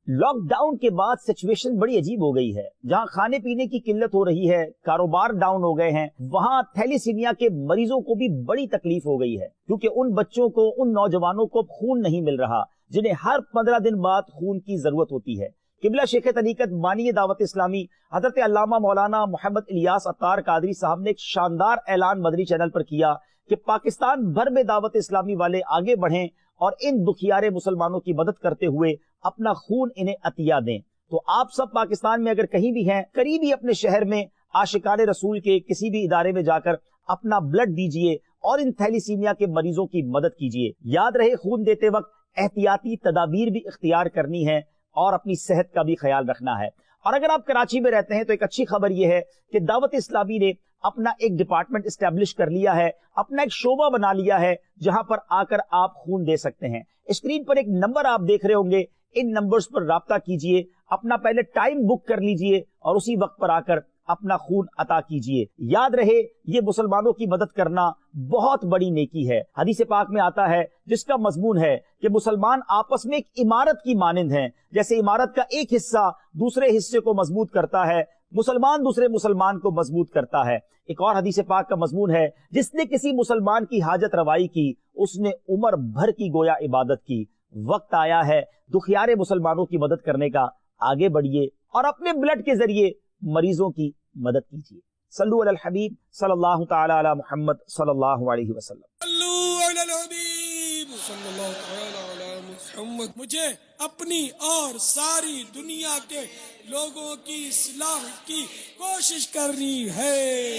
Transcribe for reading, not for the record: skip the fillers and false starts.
Lock down کے بعد situation بڑی عجیب ہو گئی ہے. جہاں کھانے پینے کی قلت ہو رہی ہے, کاروبار ڈاؤن ہو گئے ہیں, وہاں تھیلیسیمیا کے مریضوں کو بھی بڑی تکلیف ہو گئی ہے, کیونکہ ان بچوں کو, ان نوجوانوں کو خون نہیں مل رہا جنہیں ہر 15 دن بعد خون کی ضرورت ہوتی ہے. قبلہ شیخ طریقت بانی دعوت اسلامی حضرت علامہ مولانا محمد الیاس عطار قادری صاحب نے ایک شاندار اعلان مدنی چینل پر کیا کہ پاکستان بھر میں دعوت اسلامی والے آگے بڑھیں اور ان دکھیارے مسلمانوں کی مدد کرتے ہوئے اپنا خون انہیں عطیہ دیں. تو آپ سب پاکستان میں اگر کہیں بھی ہیں, قریبی اپنے شہر میں عاشقان رسول کے کسی بھی ادارے میں جا کر اپنا بلڈ دیجئے اور ان تھیلیسیمیا کے مریضوں کی مدد کیجئے. یاد رہے, خون دیتے وقت احتیاطی تدابیر بھی اختیار کرنی ہے اور اپنی صحت کا بھی خیال رکھنا ہے. اور اگر آپ کراچی میں رہتے ہیں تو ایک اچھی خبر یہ ہے کہ دعوت اسلامی نے اپنا ایک ڈپارٹمنٹ اسٹیبلش کر لیا ہے, اپنا ایک شعبہ بنا لیا ہے جہاں پر آ کر آپ خون دے سکتے ہیں. اسکرین پر ایک نمبر آپ دیکھ رہے ہوں گے, ان نمبرز پر رابطہ کیجئے, اپنا پہلے ٹائم بک کر لیجئے اور اسی وقت پر آ کر اپنا خون عطا کیجئے. یاد رہے, یہ مسلمانوں کی مدد کرنا بہت بڑی نیکی ہے. حدیث پاک میں آتا ہے جس کا مضمون ہے کہ مسلمان آپس میں ایک عمارت کی مانند ہیں. جیسے عمارت کا ایک حصہ دوسرے حصے کو مضبوط کرتا ہے, مسلمان دوسرے مسلمان کو مضبوط کرتا ہے. ایک اور حدیث پاک کا مضمون ہے, جس نے کسی مسلمان کی حاجت روائی کی اس نے عمر بھر کی گویا عبادت کی. وقت آیا ہے دکھیارے مسلمانوں کی مدد کرنے کا. آگے بڑھیے اور اپنے بلڈ کے ذریعے مریضوں کی مدد کیجیے. صلو علی الحبیب صلی اللہ تعالی علی محمد صلی اللہ علیہ وسلم. صلو علی الحبیب صلی اللہ تعالی علی محمد. مجھے اپنی اور ساری دنیا کے لوگوں کی اصلاح کی کوشش کرنی ہے.